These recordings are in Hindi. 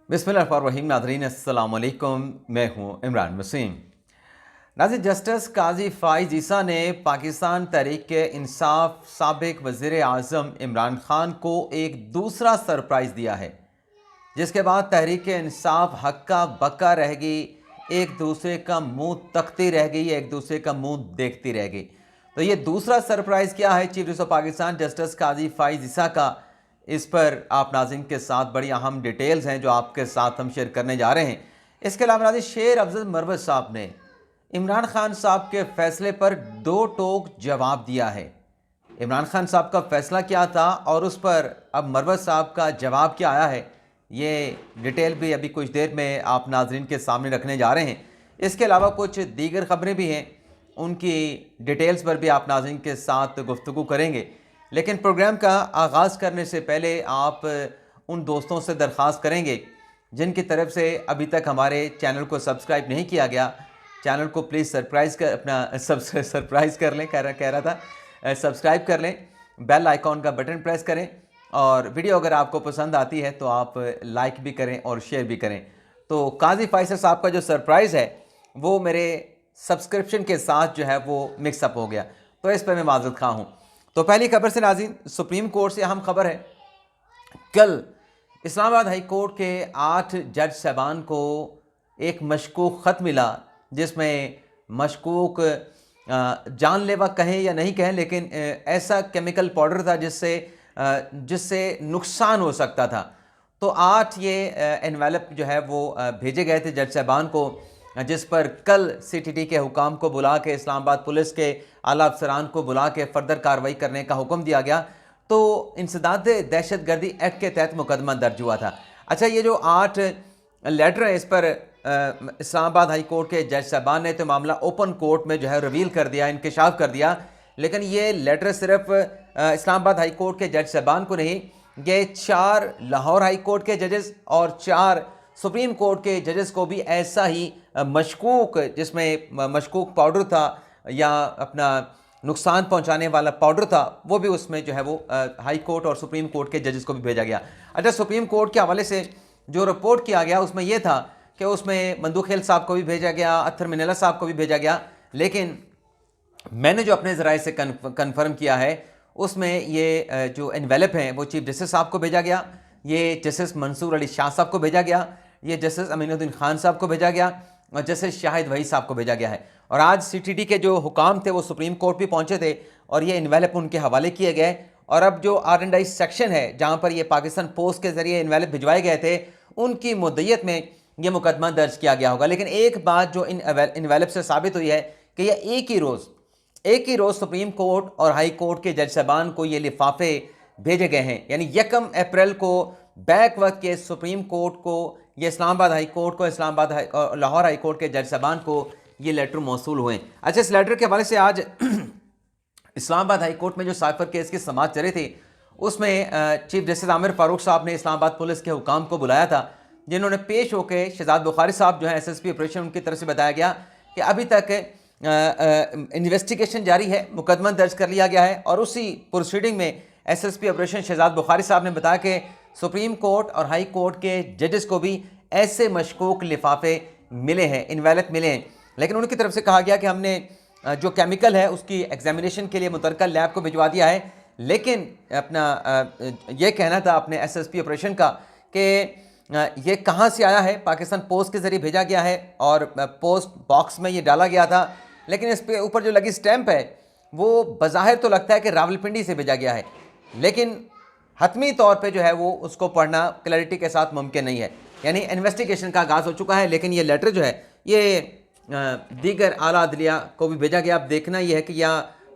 बिस्मिल्लाहिर्रहमानिर्रहीम। नाज़रीन अस्सलाम वालेकुम, मैं हूँ इमरान वसीम। नाज़रीन, जस्टिस काजी फ़ाइज़ ईसा ने पाकिस्तान तहरीक इंसाफ साबिक़ वज़ीर आज़म इमरान ख़ान को एक दूसरा सरप्राइज़ दिया है, जिसके बाद तहरीक इंसाफ हक्का बक्का रह गई, एक दूसरे का मुंह तकती रह गई, एक दूसरे का मुंह देखती रह गई। तो ये दूसरा सरप्राइज़ क्या है chief justice of Pakistan justice Qazi Faez Isa का, इस पर आप नाज़रीन के साथ बड़ी अहम डिटेल्स हैं जो आपके साथ हम शेयर करने जा रहे हैं। इसके अलावा नाज़रीन, शेर अफजल मरवत साहब ने इमरान खान साहब के फैसले पर दो टोक जवाब दिया है। इमरान खान साहब का फैसला क्या था और उस पर अब मरवत साहब का जवाब क्या आया है, ये डिटेल भी अभी कुछ देर में आप नाजरीन के सामने रखने जा रहे हैं। इसके अलावा कुछ दीगर ख़बरें भी हैं, उनकी डिटेल्स पर भी आप नाजरीन के साथ गुफ्तगू करेंगे। लेकिन प्रोग्राम का आगाज़ करने से पहले आप उन दोस्तों से दरख्वास्त करेंगे जिनकी तरफ से अभी तक हमारे चैनल को सब्सक्राइब नहीं किया गया, चैनल को प्लीज़ सरप्राइज़ कर लें, कह रहा था सब्सक्राइब कर लें, बेल आइकॉन का बटन प्रेस करें और वीडियो अगर आपको पसंद आती है तो आप लाइक भी करें और शेयर भी करें। तो काजी फ़ाइज़ साहब का जो सरप्राइज़ है वो मेरे सब्सक्रिप्शन के साथ जो है वो मिक्सअप हो गया, तो इस पर मैं माज़रत खा हूँ। तो पहली खबर से नाज़रीन, सुप्रीम कोर्ट से अहम खबर है। कल इस्लामाबाद हाई कोर्ट के 8 जज साहबान को एक मशकूक ख़त मिला, जिसमें मशकूक जानलेवा कहें या नहीं कहें, लेकिन ऐसा केमिकल पाउडर था जिससे नुकसान हो सकता था। तो 8 ये एनवेलप जो है वो भेजे गए थे जज साहबान को, जिस पर कल CTT के हुकाम को बुला के, इस्लामाबाद पुलिस के आला अफसरान को बुला के फर्दर कार्रवाई करने का हुक्म दिया गया। तो इंसदाद दहशतगर्दी एक्ट के तहत मुकदमा दर्ज हुआ था। अच्छा, ये जो 8 लेटर है, इस पर इस्लामाबाद हाई कोर्ट के जज साहबान ने तो मामला ओपन कोर्ट में जो है रिवील कर दिया, इंकशाफ कर दिया। लेकिन ये लेटर सिर्फ इस्लामाबाद हाई कोर्ट के जज साहबान को नहीं, ये 4 लाहौर हाई कोर्ट के जजेस और 4 सुप्रीम कोर्ट के जजेस को भी ऐसा ही मशकूक, जिसमें मशकूक पाउडर था या अपना नुकसान पहुंचाने वाला पाउडर था, वो भी उसमें जो है वो हाई कोर्ट और सुप्रीम कोर्ट के जजेस को भी भेजा गया। अच्छा, सुप्रीम कोर्ट के हवाले से जो रिपोर्ट किया गया उसमें यह था कि उसमें मंदूखेल साहब को भी भेजा गया, अत्थर मिनेला साहब को भी भेजा गया। लेकिन मैंने जो अपने ज़राए से कन्फर्म किया है उसमें ये जो एनवेलप हैं वो चीफ जस्टिस साहब को भेजा गया, ये जस्टिस मंसूर अली शाह साहब को भेजा गया, ये जस्टिस अमीनुद्दीन खान साहब को भेजा गया और जस्टिस शाहिद वही साहब को भेजा गया है। और आज CTT के जो हुकाम थे वो सुप्रीम कोर्ट भी पहुंचे थे और ये एनवेलप उनके हवाले किए गए। और अब जो R&I सेक्शन है जहां पर ये पाकिस्तान पोस्ट के जरिए एनवेलप भिजवाए गए थे, उनकी मुद्दत में ये मुकदमा दर्ज किया गया होगा। लेकिन एक बात जो इन एनवेलप से साबित हुई है कि यह एक ही रोज़ सुप्रीम कोर्ट और हाई कोर्ट के जज साहबान को ये लिफाफे भेजे गए हैं। यानी 1 अप्रैल को बैक वक्त के सुप्रीम कोर्ट को, ये इस्लामाबाद हाई कोर्ट को, लाहौर हाई कोर्ट के जज साहबान को ये लेटर मौसूल हुए। अच्छा, इस लेटर के हवाले से आज इस्लामाबाद हाई कोर्ट में जो साइफर केस की समाअत चल रही थी, उसमें चीफ जस्टिस आमिर फारूक साहब ने इस्लामाबाद पुलिस के हुकाम को बुलाया था, जिन्होंने पेश होकर शहजाद बुखारी साहब जो है SSP ऑपरेशन, उनकी तरफ से बताया गया कि अभी तक इन्वेस्टिगेशन जारी है, मुकदमा दर्ज कर लिया गया है। और उसी प्रोसीडिंग में SSP ऑपरेशन शहजाद बुखारी साहब ने बताया कि सुप्रीम कोर्ट और हाई कोर्ट के जजेस को भी ऐसे मशकूक लिफाफे मिले हैं, इन्वेलप मिले हैं। लेकिन उनकी तरफ से कहा गया कि हमने जो केमिकल है उसकी एग्जामिनेशन के लिए मुतलका लैब को भिजवा दिया है। लेकिन अपना ये कहना था अपने SSP ऑपरेशन का कि ये कहाँ से आया है, पाकिस्तान पोस्ट के ज़रिए भेजा गया है और पोस्ट बॉक्स में ये डाला गया था। लेकिन इस पे ऊपर जो लगी स्टैंप है वो बज़ाहिर तो लगता है कि रावलपिंडी से भेजा गया है, लेकिन हतमी तौर पे जो है वो उसको पढ़ना क्लैरिटी के साथ मुमकिन नहीं है। यानी इन्वेस्टिगेशन का आगाज़ हो चुका है, लेकिन ये लेटर जो है ये दीगर आला अदलिया को भी भेजा गया। अब देखना ये है कि या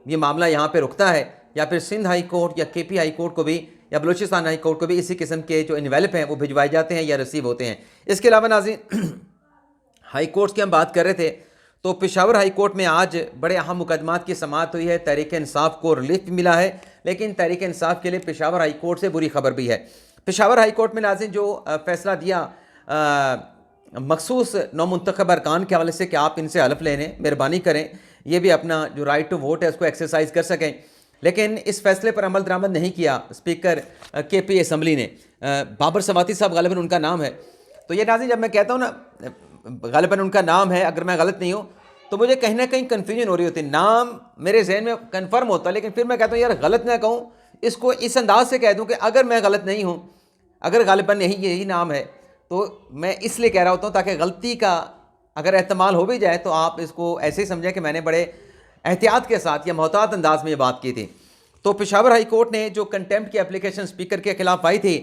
ये मामला यहाँ पे रुकता है या फिर सिंध हाई कोर्ट या KP हाई कोर्ट को भी या बलूचिस्तान हाई कोर्ट को भी इसी किस्म के जो इन्वेलप हैं वो भिजवाए जाते हैं या रिसीव होते हैं। इसके अलावा नाज़रीन, हाई कोर्ट की हम बात कर रहे थे, तो पेशावर हाई कोर्ट में आज बड़े अहम मुकदमात की समाअत हुई है। तहरीक इंसाफ को रिलीफ भी मिला है, लेकिन तहरीक इंसाफ के लिए पेशावर हाई कोर्ट से बुरी खबर भी है। पेशावर हाई कोर्ट में नाज़रीन जो फैसला दिया मखसूस नौमुंतखब अरकान के हवाले से कि आप इनसे हलफ लेने मेहरबानी करें, ये भी अपना जो राइट टू वोट है उसको एक्सरसाइज कर सकें। लेकिन इस फैसले पर अमल दरामद नहीं किया स्पीकर KP असम्बली ने, बाबर सवाती साहब गालिबन उनका नाम है। तो ये नाज़रीन, जब मैं कहता हूँ ना ग़ालिबन उनका नाम है, अगर मैं गलत नहीं हूँ तो मुझे कहीं ना कहीं कन्फ्यूजन हो रही होती है। नाम मेरे जहन में कन्फर्म होता है, लेकिन फिर मैं कहता हूँ यार गलत ना कहूँ, इसको इस अंदाज से कह दूँ कि अगर मैं गलत नहीं हूँ, अगर ग़ालिबन यही नाम है, तो मैं इसलिए कह रहा होता हूँ ताकि गलती का अगर एहतमाल हो भी जाए तो आप इसको ऐसे ही समझें कि मैंने बड़े एहतियात के साथ या मोहतात अंदाज में ये बात की थी। तो पेशावर हाई कोर्ट ने जो कंटेम्प्ट की एप्लीकेशन स्पीकर के खिलाफ आई थी,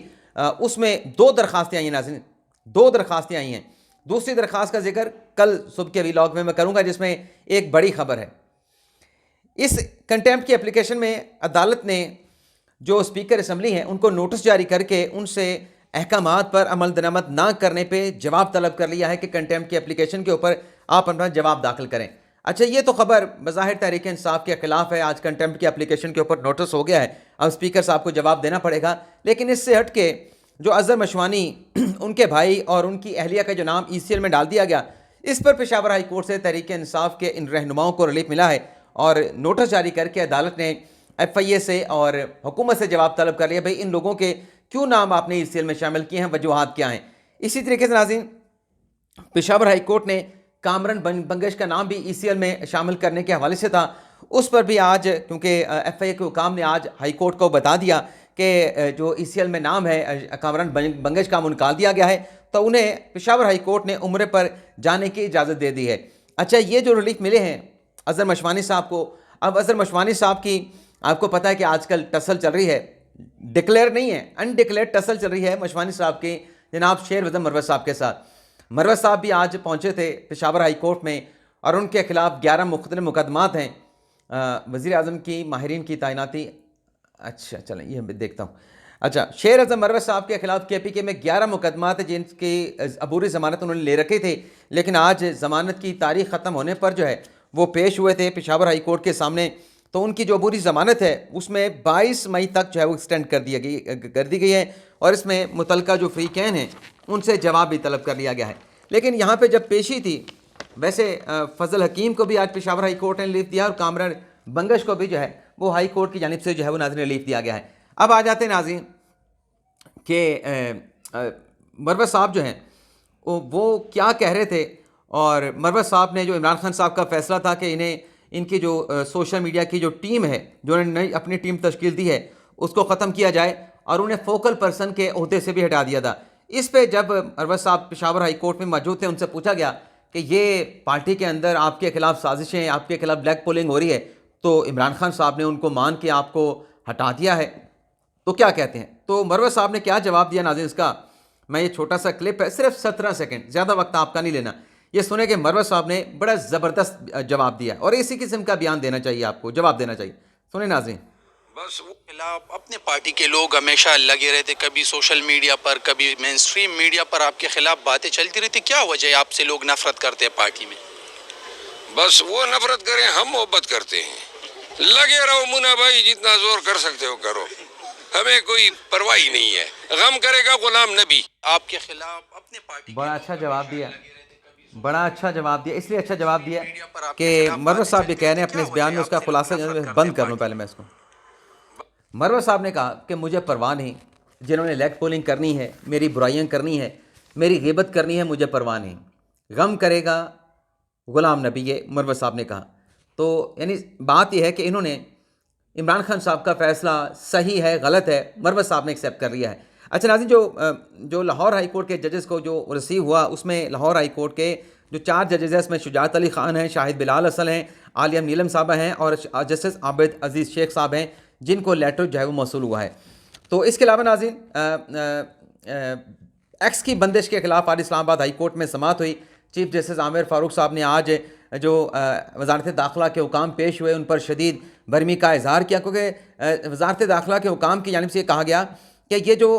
उसमें 2 दरखास्तें आई हैं नाज़रीन, 2 दरखास्तें आई हैं। दूसरी दरखास्त का जिक्र कल सुबह के व्लॉग में मैं करूंगा, जिसमें एक बड़ी खबर है। इस कंटेम्प्ट की एप्लीकेशन में अदालत ने जो स्पीकर असम्बली हैं उनको नोटिस जारी करके उनसे अहकामात पर अमल दरामद ना करने पे जवाब तलब कर लिया है कि कंटेम्प्ट की एप्लीकेशन के ऊपर आप अपना जवाब दाखिल करें। अच्छा, ये तो खबर बज़ाहिर तहरीक इंसाफ के खिलाफ है। आज कंटेम्प्ट की एप्लीकेशन के ऊपर नोटिस हो गया है, अब स्पीकर साहब को जवाब देना पड़ेगा। लेकिन इससे हट के जो अज़हर मशवानी, उनके भाई और उनकी अहलिया का जो नाम ECL में डाल दिया गया, इस पर पेशावर हाई कोर्ट से तहरीक इंसाफ के इन रहनुमाओं को रिलीफ मिला है और नोटिस जारी करके अदालत ने FIA से और हुकूमत से जवाब तलब कर लिया, भाई इन लोगों के क्यों नाम आपने ECL में शामिल किए हैं, वजूहात क्या हैं। इसी तरीके से नाज़रीन, पेशावर हाई कोर्ट ने कामरान बंगश का नाम भी ECL में शामिल करने के हवाले से था, उस पर भी आज, क्योंकि FIA के हुकाम ने आज हाई कोर्ट को बता दिया कि जो ECL में नाम है कामरान बंगश का निकाल दिया गया है, तो उन्हें पेशावर हाई कोर्ट ने उम्रे पर जाने की इजाज़त दे दी है। अच्छा, ये जो रिलीफ मिले हैं अज़हर मशवानी साहब को, अब अज़हर मशवानी साहब की आपको पता है कि आजकल टसल चल रही है, डिक्लेयर नहीं है, अनडिक्लेयर टसल चल रही है मशवानी साहब के जनाब शेर वज़म मरवत साहब के साथ। मरवत साहब भी आज पहुँचे थे पेशावर हाई कोर्ट में और उनके खिलाफ 11 मुख्तलिफ मुकदमात हैं। वज़ीर आज़म की माहिरीन की तैनाती, अच्छा चलें ये देखता हूँ। अच्छा, शेर आज़म मरवत साहब के खिलाफ KPK में 11 मुकदमात हैं जिनकी अबूरी ज़मानत उन्होंने ले रखे थे, लेकिन आज ज़मानत की तारीख ख़त्म होने पर जो है वो पेश हुए थे पेशावर हाई कोर्ट के सामने। तो उनकी जो अबूरी ज़मानत है उसमें 22 मई तक जो है वो एक्सटेंड कर दी गई है और इसमें मुतलका जो फ़रीक़ैन हैं उनसे जवाब भी तलब कर लिया गया है। लेकिन यहाँ पे जब पेशी थी, वैसे फजल हकीम को भी आज पेशावर हाई कोर्ट ने रिलीफ दिया और कामरान बंगश को भी जो है वो हाई कोर्ट की जानिब से जो है वो नाज़रीन रिलीफ दिया गया है। अब आ जाते हैं नाज़रीन कि मरवत साहब जो हैं वो क्या कह रहे थे, और मरवत साहब ने जो इमरान खान साहब का फैसला था कि इन्हें इनकी जो सोशल मीडिया की जो टीम है, जो उन्होंने अपनी टीम तश्कील दी है, उसको ख़त्म किया जाए और उन्हें फोकल पर्सन के ओहदे से भी हटा दिया था। इस पे जब मरवत साहब पेशावर हाई कोर्ट में मौजूद थे, उनसे पूछा गया कि ये पार्टी के अंदर आपके खिलाफ साजिशें, आपके खिलाफ ब्लैक पोलिंग हो रही है, तो इमरान खान साहब ने उनको मान के आपको हटा दिया है, तो क्या कहते हैं। तो मरवत साहब ने क्या जवाब दिया नाज़रीन, इसका मैं ये छोटा सा क्लिप है, सिर्फ 17 सेकंड, ज़्यादा वक्त आपका नहीं लेना। ये सुने कि मरवत साहब ने बड़ा ज़बरदस्त जवाब दिया और इसी किस्म का बयान देना चाहिए, आपको जवाब देना चाहिए। सुने नाज़रीन। बस वो खिलाफ अपने पार्टी के लोग हमेशा लगे रहते, कभी सोशल मीडिया पर, कभी मेन स्ट्रीम मीडिया पर आपके खिलाफ बातें चलती रहती। क्या वजह है आपसे लोग नफरत करते हैं पार्टी में? बस वो नफरत करें, हम मोहब्बत करते हैं। लगे रहो मुन्ना भाई, जितना जोर कर सकते हो करो, हमें कोई परवाह ही नहीं है। गम करेगा गुलाम नबी। आपके खिलाफ अपने पार्टी बड़ा अच्छा जवाब दिया, बड़ा अच्छा जवाब दिया, इसलिए अच्छा जवाब दिया कि मरवत साहब भी कह रहे हैं अपने इस बयान में, उसका खुलासा बंद कर लूँ पहले मैं इसको। मरवत साहब ने कहा कि मुझे परवाह नहीं, जिन्होंने लेग पोलिंग करनी है, मेरी बुराइयां करनी है, मेरी गिबत करनी है, मुझे परवाह नहीं, गम करेगा गुलाम नबी, ये मरवत साहब ने कहा। तो यानी बात यह है कि इन्होंने इमरान खान साहब का फ़ैसला सही है गलत है, मरवत साहब ने एक्सेप्ट कर लिया है। अच्छा नाज़रीन, जो लाहौर हाई कोर्ट के जजेस को जो रिसीव हुआ, उसमें लाहौर हाई कोर्ट के जो 4 जजेस हैं, उसमें शुजात अली ख़ान हैं, शाहिद बिलाल असल हैं, आलिया नीलम साहबा हैं और जस्टिस आबिद अजीज़ शेख साहब हैं, जिनको लेटर जो है वो मौसूल हुआ है। तो इसके अलावा नाज़रीन एक्स की बंदिश के खिलाफ आज इस्लामाबाद हाई कोर्ट में समाअत हुई। चीफ जस्टिस आमिर फ़ारूक साहब ने आज जो वज़ारत दाखिला के हुकाम पेश हुए, उन पर शदीद बरमी का इजहार किया, क्योंकि वज़ारत दाखिला के हुकाम की जानिब से कहा गया कि ये जो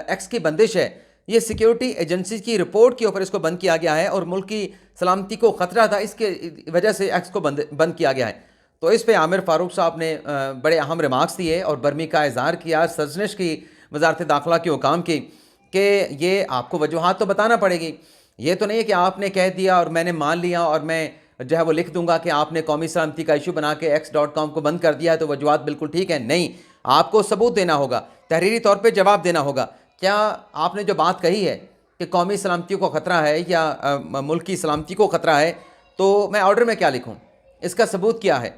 एक्स की बंदिश है, ये सिक्योरिटी एजेंसी की रिपोर्ट के ऊपर इसको बंद किया गया है और मुल्क की सलामती को ख़तरा था, इसके वजह से एक्स को बंद किया गया है। तो इस पे आमिर फ़ारूक साहब ने बड़े अहम रिमार्क्स दिए और बरमी का इजहार किया सरजनिश की वज़ारत दाखिला के हुकाम की कि ये आपको वजूहात तो बताना पड़ेगी। ये तो नहीं है कि आपने कह दिया और मैंने मान लिया और मैं जो है वो लिख दूंगा कि आपने कौमी सलामती का इशू बना के x.com को बंद कर दिया है तो वजूहात बिल्कुल ठीक है। नहीं, आपको सबूत देना होगा, तहरीरी तौर पे जवाब देना होगा। क्या आपने जो बात कही है कि कौमी सलामती को ख़तरा है या मुल्क की सलामती को ख़तरा है, तो मैं ऑर्डर में क्या लिखूँ? इसका सबूत क्या है?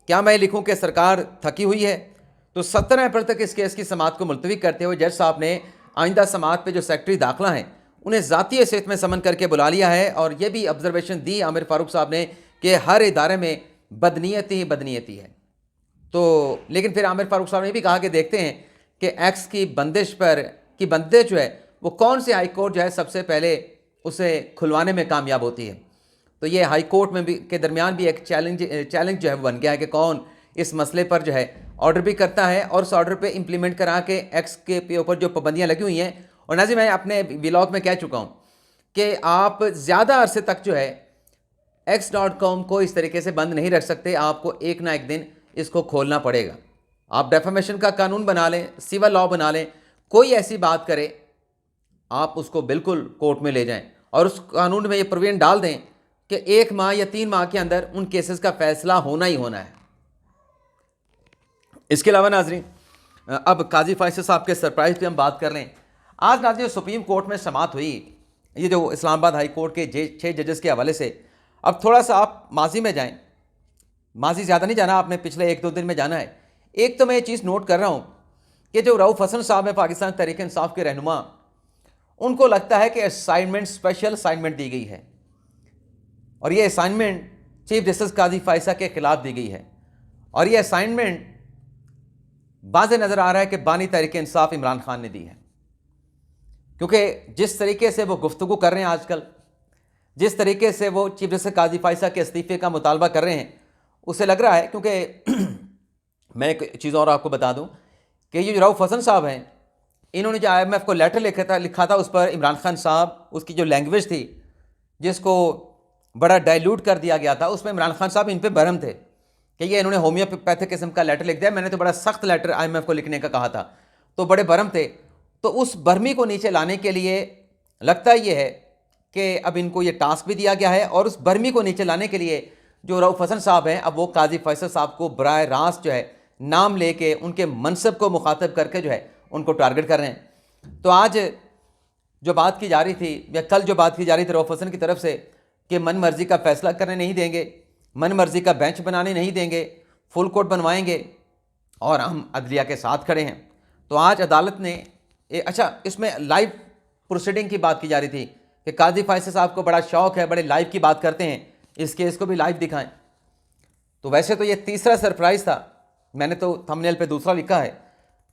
क्या मैं लिखूँ कि सरकार थकी हुई है? तो 17 अप्रैल तक इस केस की समाअत को मुलतवी करते हुए जज साहब ने आइंदा समाअत पे जो सेक्रेटरी दाखिला हैं उन्हें ज़ाती हैसियत में समन करके बुला लिया है, और ये भी ऑब्जर्वेशन दी आमिर फारूक साहब ने कि हर इदारे में बदनीयती ही बदनीयती है। तो लेकिन फिर आमिर फारूक साहब ने भी कहा कि देखते हैं कि एक्स की बंदिश पर की बंदिश जो है वो कौन सी हाई कोर्ट जो है सबसे पहले उसे खुलवाने में कामयाब होती है। तो ये हाई कोर्ट में भी के दरमियान भी एक चैलेंज जो है वो बन गया है कि कौन इस मसले पर जो है ऑर्डर भी करता है और उस ऑर्डर पे इम्प्लीमेंट करा के एक्स के ऊपर जो पाबंदियाँ लगी हुई हैं। और नाज़रीन, मैं अपने व्लॉग में कह चुका हूँ कि आप ज़्यादा अरसे तक जो है x.com को इस तरीके से बंद नहीं रख सकते, आपको एक ना एक दिन इसको खोलना पड़ेगा। आप डेफामेशन का कानून बना लें, सिविल लॉ बना लें, कोई ऐसी बात करे आप उसको बिल्कुल कोर्ट में ले जाएं और उस कानून में ये प्रोविजन डाल दें कि 1 माह या 3 माह के अंदर उन केसेस का फैसला होना ही होना है। इसके अलावा नाज़रीन, अब काजी फैसल साहब के सरप्राइज की हम बात कर लें। आज नाज़रीन सुप्रीम कोर्ट में समाअत हुई, ये जो इस्लामाबाद हाई कोर्ट के 6 जजेस के हवाले से। अब थोड़ा सा आप माजी में जाएं, माजी ज़्यादा नहीं जाना, आपने पिछले 1-2 दिन में जाना है। एक तो मैं ये चीज़ नोट कर रहा हूँ कि जो रऊफ़ हसन साहब हैं पाकिस्तान तहरीक इंसाफ के रहनुमा, उनको लगता है कि असाइनमेंट स्पेशल असाइनमेंट दी गई है और ये असाइनमेंट चीफ जस्टिस काजी फायसा के खिलाफ दी गई है, और ये असाइनमेंट वाज़े नज़र आ रहा है कि बानी तहरीक इंसाफ इमरान खान ने दी है, क्योंकि जिस तरीके से वो गुफ्तगू कर रहे हैं आजकल, जिस तरीके से वो चीफ जस्टिस काजी फायसा के इस्तीफ़े का मुतालबा कर रहे हैं, उसे लग रहा है, क्योंकि मैं एक चीज़ और आपको बता दूं कि ये जो रऊफ़ हसन साहब हैं, इन्होंने जो IMF को लेटर लिखा था उस पर इमरान खान साहब, उसकी जो लैंग्वेज थी जिसको बड़ा डाइल्यूट कर दिया गया था, उसमें इमरान खान साहब इन पर बरहम थे कि ये इन्होंने होम्योपैथिक किस्म का लेटर लिख दिया, मैंने तो बड़ा सख्त लेटर IMF को लिखने का कहा था, तो बड़े बरहम थे। तो उस बरहमी को नीचे लाने के लिए लगता ये है कि अब इनको ये टास्क भी दिया गया है, और उस बरहमी को नीचे लाने के लिए जो रऊफ़ हसन साहब हैं, अब वो काजी फैसल साहब को बराह रास्त जो है नाम लेके उनके मनसब को मुखातब करके जो है उनको टारगेट कर रहे हैं। तो आज जो बात की जा रही थी, या कल जो बात की जा रही थी रऊफ़ हसन की तरफ से कि मन मर्जी का फ़ैसला करने नहीं देंगे, मन मर्जी का बेंच बनाने नहीं देंगे, फुल कोर्ट बनवाएंगे और हम अदलिया के साथ खड़े हैं। तो आज अदालत ने अच्छा, इसमें लाइव प्रोसीडिंग की बात की जा रही थी कि काजी फैसल साहब को बड़ा शौक़ है, बड़े लाइव की बात करते हैं, इस केस को भी लाइव दिखाएं। तो वैसे तो ये तीसरा सरप्राइज़ था, मैंने तो थंबनेल पे दूसरा लिखा है।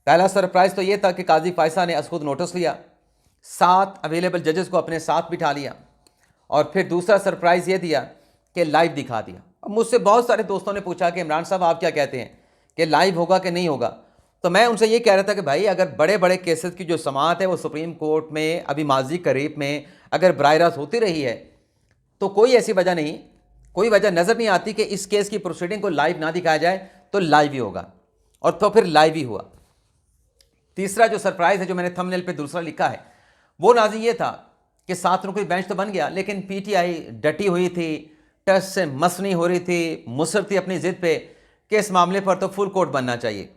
पहला सरप्राइज़ तो ये था कि काजी फैसल ने खुद नोटिस लिया, 7 अवेलेबल जजेस को अपने साथ बिठा लिया, और फिर दूसरा सरप्राइज़ ये दिया कि लाइव दिखा दिया। अब मुझसे बहुत सारे दोस्तों ने पूछा कि इमरान साहब आप क्या कहते हैं कि लाइव होगा कि नहीं होगा। तो मैं उनसे ये कह रहा था कि भाई, अगर बड़े बड़े केसेस की जो समाअत है वो सुप्रीम कोर्ट में अभी माजी करीब में अगर बराह रास्त होती रही है, तो कोई ऐसी वजह नहीं, कोई वजह नज़र नहीं आती कि इस केस की प्रोसीडिंग को लाइव ना दिखाया जाए। तो लाइव ही होगा, और तो फिर लाइव ही हुआ। तीसरा जो सरप्राइज़ है, जो मैंने थंबनेल पे दूसरा लिखा है, वो नाज़रीन ये था कि 7 रुकनी बेंच तो बन गया, लेकिन PTI डटी हुई थी, टच से मस नहीं हो रही थी, मुसर थी अपनी ज़िद पे कि इस मामले पर तो फुल कोर्ट बनना चाहिए।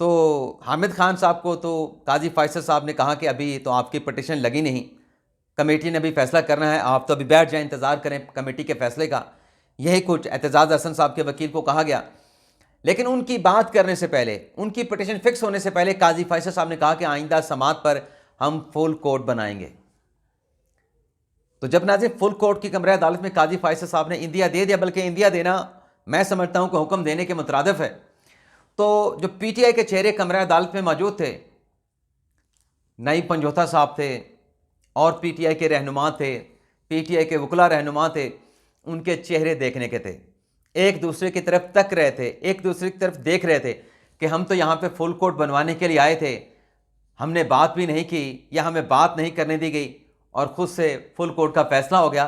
तो हामिद खान साहब को तो काजी फैसल साहब ने कहा कि अभी तो आपकी पटिशन लगी नहीं, कमेटी ने भी फैसला करना है, आप तो अभी बैठ जाएं, इंतज़ार करें कमेटी के फैसले का। यही कुछ एतजाज़ हसन साहब के वकील को कहा गया, लेकिन उनकी बात करने से पहले, उनकी पटिशन फिक्स होने से पहले काजी फैसल साहब ने कहा कि आइंदा समाअत पर हम फुल कोर्ट बनाएंगे। तो जब नाज़रीन फुल कोर्ट की कमरा अदालत में काजी फैसल साहब ने इंदिया दे दिया, बल्कि इंदिया देना मैं समझता हूं कि हुक्म देने के मुतरादिफ है, तो जो PTI के चेहरे कमरा अदालत में मौजूद थे, नईम पंजोथा साहब थे और PTI के रहनुमा थे, PTI के वकला रहनुमा थे, उनके चेहरे देखने के थे, एक दूसरे की तरफ तक रहे थे, एक दूसरे की तरफ देख रहे थे कि हम तो यहाँ पे फुल कोर्ट बनवाने के लिए आए थे, हमने बात भी नहीं की या हमें बात नहीं करने दी गई और ख़ुद से फुल कोर्ट का फैसला हो गया।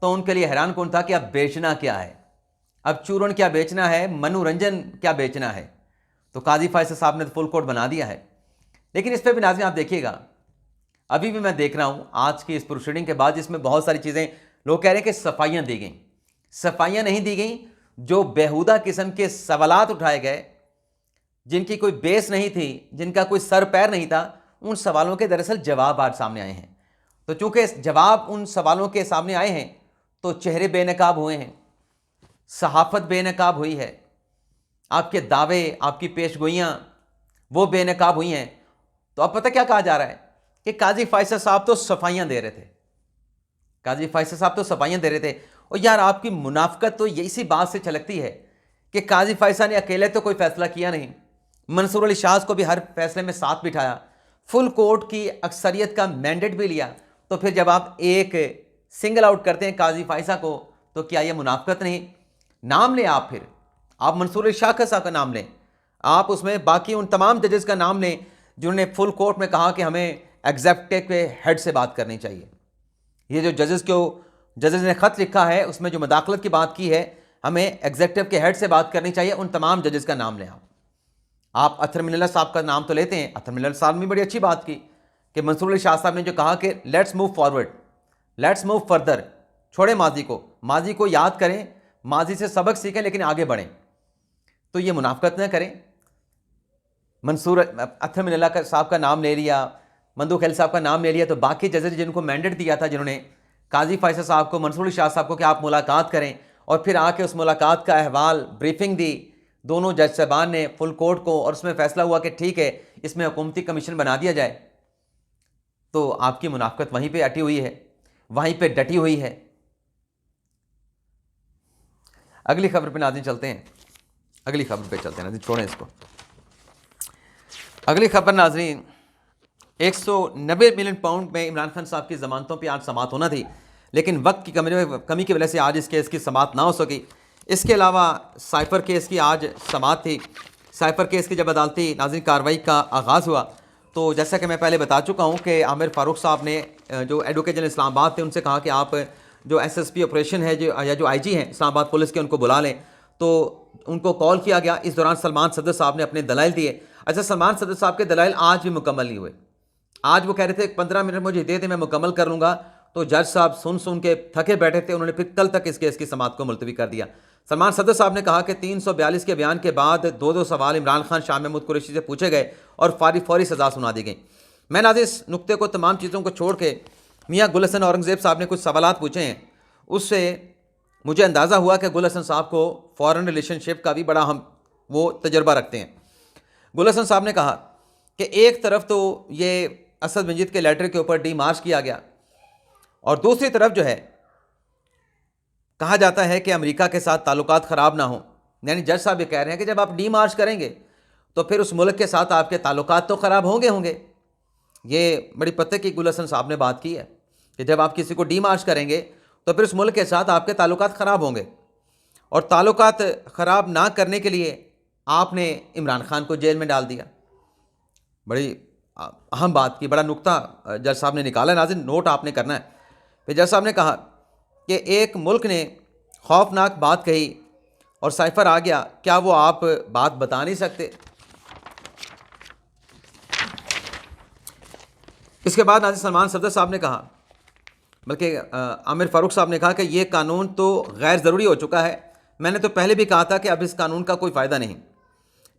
तो उनके लिए हैरान कौन था कि अब बेचना क्या है, अब चूरन क्या बेचना है, मनोरंजन क्या बेचना है। तो काजी फैसल साहब ने तो फुल कोर्ट बना दिया है। लेकिन इस पर भी नाज़रीन आप देखिएगा, अभी भी मैं देख रहा हूँ आज की इस प्रोसीडिंग के बाद, जिसमें बहुत सारी चीज़ें लोग कह रहे हैं कि सफाइयाँ दी गई, सफाइयाँ नहीं दी गई। जो बेहुदा किस्म के सवालात उठाए गए, जिनकी कोई बेस नहीं थी, जिनका कोई सर पैर नहीं था, उन सवालों के दरअसल जवाब आज सामने आए हैं। तो चूंकि जवाब उन सवालों के सामने आए हैं तो चेहरे बेनकाब हुए हैं, सहाफत बेनकाब हुई है, आपके दावे, आपकी पेशगोइयाँ वो बेनकाब हुई हैं। तो अब पता क्या कहा जा रहा है कि काजी फैसल साहब तो सफाइयाँ दे रहे थे, काजी फैसल साहब तो सफाइयाँ दे रहे थे। और यार आपकी मुनाफकत तो इसी बात से छलकती है कि काजी फैसल ने अकेले तो कोई फैसला किया नहीं, मंसूर अली शाह को भी हर फैसले में साथ बिठाया, फुल कोर्ट की अक्सरियत का मैंडेट भी लिया। तो फिर जब आप एक सिंगल आउट करते हैं काजी फैसल को, तो क्या यह मुनाफकत नहीं? नाम लें आप, फिर आप मंसूर अली शाह साहब का नाम लें, आप उसमें बाकी उन तमाम जजेस का नाम लें जिन्होंने फुल कोर्ट में कहा कि हमें एग्जेक्टिव के हेड से बात करनी चाहिए। ये जो जजेस ने ख़त लिखा है उसमें जो मदाखलत की बात की है, हमें एग्जेक्टिव के हेड से बात करनी चाहिए, उन तमाम जजेस का नाम लें आप अतर मिनल्ला साहब का नाम तो लेते हैं। अतर मिनल्ला साहब ने बड़ी अच्छी बात की कि मंसूर अली शाह साहब ने जो कहा कि let's move forward, let's move further, छोड़ें माजी को याद करें, माजी से सबक सीखें लेकिन आगे बढ़ें। तो ये मुनाफकत न करें। मंसूर अतर मिनल्ला साहब का नाम ले लिया, मंदू खैल साहब का नाम ले लिया, तो बाकी जजेस जिनको मैंडेट दिया था, जिन्होंने काजी फैसल साहब को, मंसूर अली शाह साहब को कि आप मुलाकात करें, और फिर आके उस मुलाकात का अहवाल ब्रीफिंग दी दोनों जज साहबान ने फुल कोर्ट को, और उसमें फैसला हुआ कि ठीक है इसमें हुकूमती कमीशन बना दिया जाए। तो आपकी मुनाफकत वहीं पे अटी हुई है, वहीं पे डटी हुई है। अगली खबर पे नाज़रीन चलते हैं, अगली खबर पे चलते हैं नाज़रीन, छोड़ें इसको। अगली खबर नाज़रीन, 190 मिलियन पाउंड में इमरान खान साहब की ज़मानतों पे आज समाअत होना थी, लेकिन वक्त की कमी की वजह से आज इस केस की समाअत ना हो सकी। इसके अलावा साइफ़र केस की आज समाअत थी। साइफ़र केस की जब अदालती नाज़रीन कार्रवाई का आगाज़ हुआ, तो जैसा कि मैं पहले बता चुका हूँ कि आमिर फ़ारूक साहब ने जो एडवोकेट जनरल इस्लामाबाद थे उनसे कहा कि आप जो SSP ऑपरेशन है जो IG हैं इस्लामाबाद पुलिस के, उनको बुला लें। तो उनको कॉल किया गया। इस दौरान सलमान सदर साहब ने अपने दलाइल दिए। अच्छा, सलमान सदर साहब के दलाइल आज भी मुकम्मल नहीं हुए। आज वो कह रहे थे 15 मिनट मुझे दे दें, मैं मुकम्मल कर लूँगा। तो जज साहब सुन के थके बैठे थे, उन्होंने फिर कल तक इस केस की समाअत को मुलतवी कर दिया। सलमान सदर साहब ने कहा कि 342 के बयान के बाद 2-2 सवाल इमरान खान, शाह महमूद कुरैशी से पूछे गए और फौरी सज़ा सुना दी गई। मैं नाज़रीन इस नुक्ते को, तमाम चीज़ों को छोड़ के मियाँ गुल हसन औरंगज़ेब साहब ने कुछ सवालात पूछे हैं, उससे मुझे अंदाज़ा हुआ कि गुल हसन साहब को फ़ॉरेन रिलेशनशिप का भी बड़ा वो तजर्बा रखते हैं। गुल हसन साहब ने कहा कि एक तरफ तो ये असद मंजीद के लेटर के ऊपर डीमार्च किया गया, और दूसरी तरफ जो है कहा जाता है कि अमेरिका के साथ ताल्लुकात ख़राब ना हो। यानी जज साहब ये कह रहे हैं कि जब आप डीमार्च करेंगे तो फिर उस मुल्क के साथ आपके ताल्लुकात तो ख़राब होंगे। ये बड़ी पते की गुल हसन साहब ने बात की है कि जब आप किसी को डीमार्च करेंगे तो फिर उस मुल्क के साथ आपके ताल्लुकात ख़राब होंगे, और ताल्लुकात ख़राब ना करने के लिए आपने इमरान खान को जेल में डाल दिया। बड़ी अहम बात की, बड़ा नुक्ता जज साहब ने निकाला। नाज़रीन नोट आपने करना है। फिर जज साहब ने कहा कि एक मुल्क ने खौफनाक बात कही और साइफ़र आ गया, क्या वो आप बात बता नहीं सकते? इसके बाद नाज़रीन सलमान सदर साहब ने कहा, बल्कि आमिर फ़ारूक साहब ने कहा कि ये कानून तो गैर ज़रूरी हो चुका है। मैंने तो पहले भी कहा था कि अब इस कानून का कोई फ़ायदा नहीं।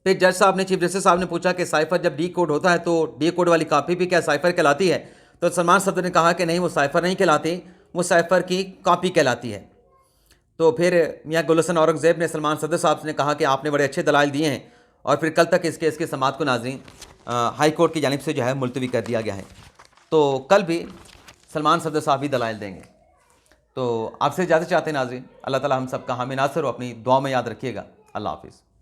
फिर जज साहब ने, चीफ जस्टिस साहब ने पूछा कि साइफ़र जब डी कोड होता है तो डी कोड वाली कापी भी क्या साइफ़र कहलाती है? तो सलमान सदर ने कहा कि नहीं, वो साइफ़र नहीं कहलाती, वो साइफ़र की कॉपी कहलाती है। तो फिर मियाँ गुल हसन औरंगज़ेब ने सलमान सदर साहब ने कहा कि आपने बड़े अच्छे दलाइल दिए हैं, और फिर कल तक इस केस की समाअत को नाज़रीन हाई कोर्ट की जानिब से जो है मुलतवी कर दिया गया है। तो कल भी सलमान सदर साहब ही दलाइल देंगे। तो आपसे इजाज़त चाहते हैं नाज़रीन। अल्लाह ताला हम सब का हामी नासिर हो, अपनी दुआ में याद रखिएगा। अल्लाह हाफ़िज़।